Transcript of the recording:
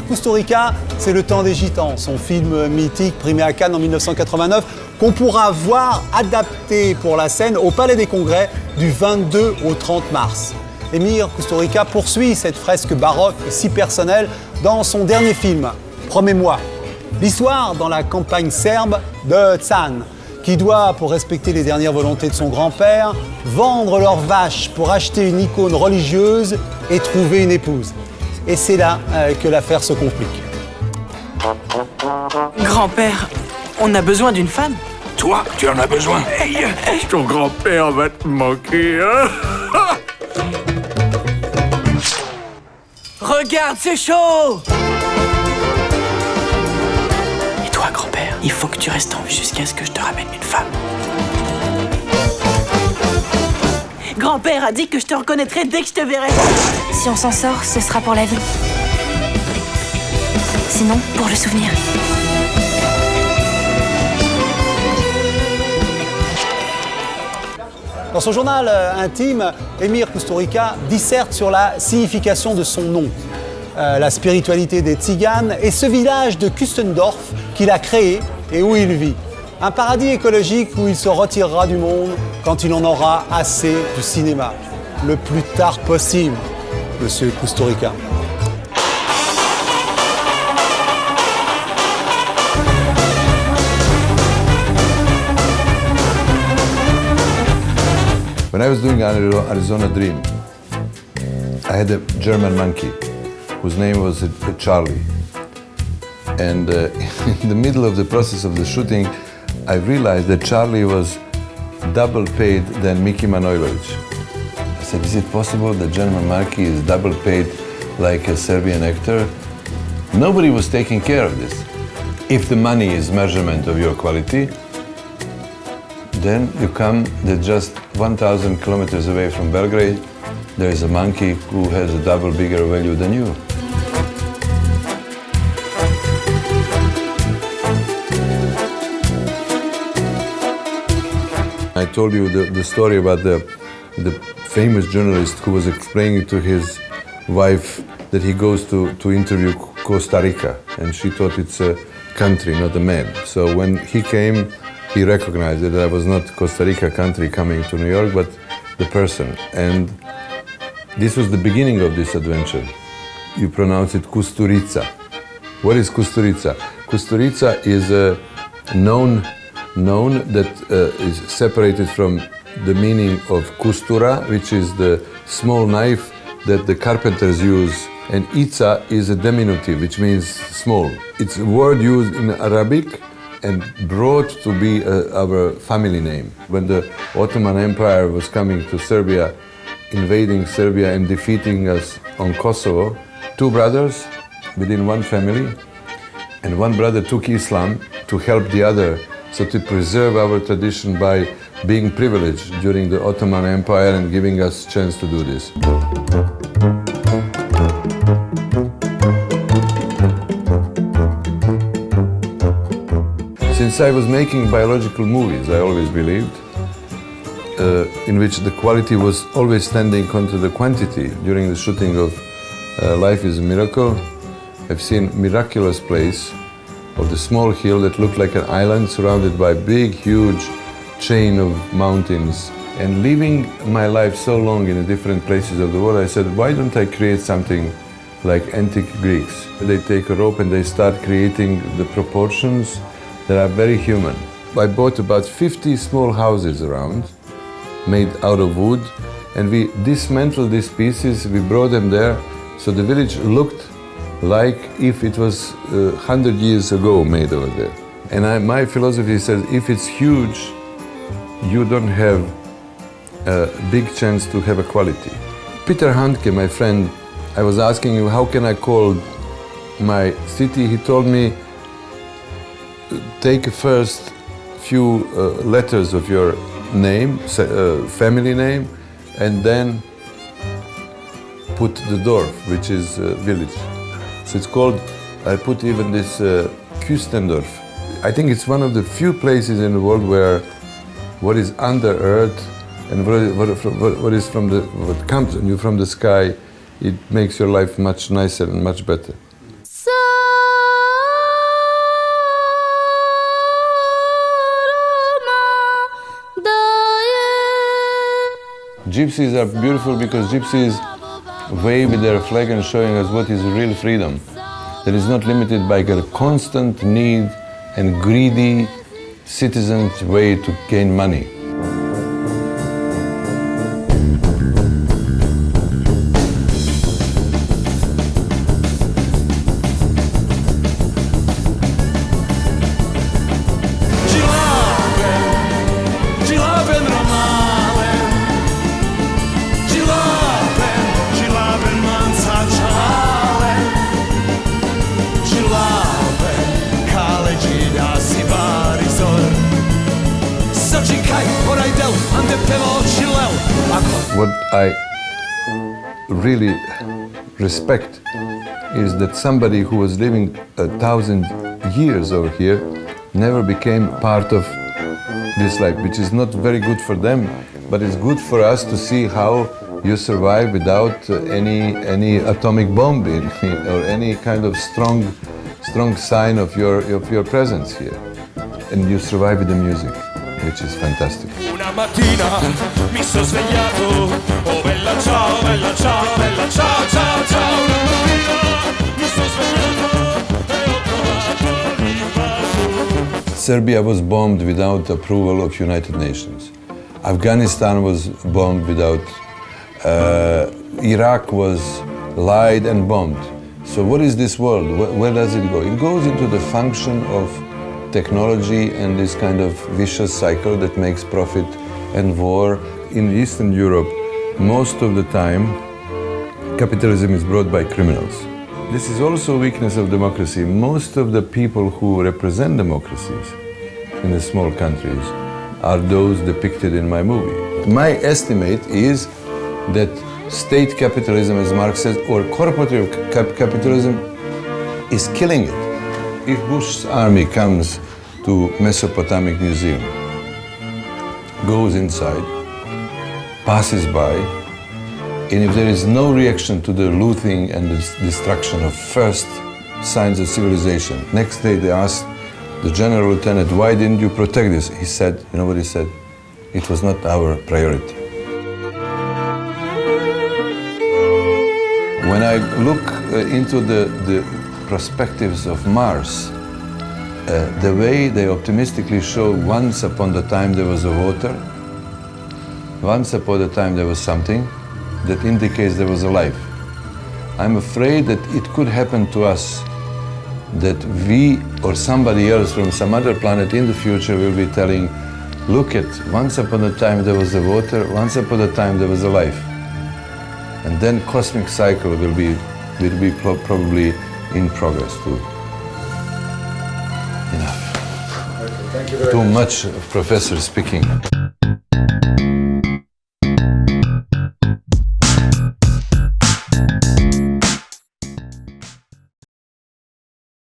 Emir Kusturica, c'est Le Temps des Gitans, son film mythique primé à Cannes en 1989, qu'on pourra voir adapté pour la scène au Palais des Congrès du 22 au 30 mars. Emir Kusturica poursuit cette fresque baroque si personnelle dans son dernier film, Promets-moi. L'histoire dans la campagne serbe de Temps, qui doit, pour respecter les dernières volontés de son grand-père, vendre leurs vaches pour acheter une icône religieuse et trouver une épouse. Et c'est là que l'affaire se complique. Grand-père, on a besoin d'une femme. Toi, tu en as besoin. Hey, ton grand-père va te manquer, hein? Regarde, c'est chaud! Et toi, grand-père, il faut que tu restes en vie jusqu'à ce que je te ramène une femme. Grand-père a dit que je te reconnaîtrai dès que je te verrai. Si on s'en sort, ce sera pour la vie. Sinon, pour le souvenir. Dans son journal intime, Emir Kusturica disserte sur la signification de son nom, la spiritualité des Tziganes et ce village de Kustendorf qu'il a créé et où il vit. Un paradis écologique où il se retirera du monde quand il en aura assez du cinéma. Le plus tard possible, monsieur Kusturica. When I was doing Arizona Dream, I had a German monkey whose name was Charlie. And in the middle of the process of the shooting, I realized that Charlie was double paid than Miki Manojlovic. I said, is it possible that German monkey is double paid like a Serbian actor? Nobody was taking care of this. If the money is measurement of your quality, then you come, they're just 1,000 kilometers away from Belgrade, there is a monkey who has a double bigger value than you. I told you the story about the famous journalist who was explaining to his wife that he goes to interview Costa Rica, and she thought it's a country, not a man. So when he came, he recognized that I was not Costa Rica country coming to New York, but the person. And this was the beginning of this adventure. You pronounce it Kusturica. What is Kusturica? Kusturica is a known that is separated from the meaning of kustura, which is the small knife that the carpenters use. And Itza is a diminutive, which means small. It's a word used in Arabic and brought to be our family name. When the Ottoman Empire was coming to Serbia, invading Serbia and defeating us on Kosovo, two brothers within one family, and one brother took Islam to help the other, so to preserve our tradition by being privileged during the Ottoman Empire and giving us a chance to do this. Since I was making biological movies, I always believed, in which the quality was always standing contra the quantity. During the shooting of Life is a Miracle, I've seen miraculous place of the small hill that looked like an island surrounded by big, huge chain of mountains. And living my life so long in the different places of the world, I said, why don't I create something like antique Greeks? They take a rope and they start creating the proportions that are very human. I bought about 50 small houses around, made out of wood, and we dismantled these pieces, we brought them there, so the village looked like if it was 100 years ago made over there. And my philosophy says, if it's huge, you don't have a big chance to have a quality. Peter Handke, my friend, I was asking him, how can I call my city? He told me, take first few letters of your name, family name, and then put the Dorf, which is village. So it's called, I put even this Kustendorf. I think it's one of the few places in the world where what is under earth and what comes on you from the sky, it makes your life much nicer and much better. So Gypsies are beautiful because gypsies wave with their flag and showing us what is real freedom. That is not limited by a constant need and greedy citizens' way to gain money. What I really respect is that somebody who was living 1,000 years over here never became part of this life, which is not very good for them, but it's good for us to see how you survive without any atomic bomb or any kind of strong sign of your presence here. And you survive with the music, which is fantastic. Una mattina mi sono svegliato, oh bella ciao, bella ciao, ciao, ciao. Una mattina mi sono svegliato e ho trovato l'invaso. Serbia was bombed without approval of United Nations. Afghanistan was bombed without, Iraq was lied and bombed. So what is this world? Where does it go? It goes into the function of technology and this kind of vicious cycle that makes profit and war. In Eastern Europe, most of the time, capitalism is brought by criminals. This is also a weakness of democracy. Most of the people who represent democracies in the small countries are those depicted in my movie. My estimate is that state capitalism, as Marx says, or corporative capitalism is killing it. If Bush's army comes to Mesopotamic Museum, goes inside, passes by, and if there is no reaction to the looting and the destruction of first signs of civilization, next day they ask the general lieutenant, why didn't you protect this? He said, you know what he said? It was not our priority. When I look into the perspectives of Mars, the way they optimistically show once upon a time there was a water, once upon a time there was something that indicates there was a life. I'm afraid that it could happen to us, that we or somebody else from some other planet in the future will be telling, look at, once upon a time there was a water, once upon a time there was a life. And then cosmic cycle will be probably in progress too. Enough. Too much professor speaking.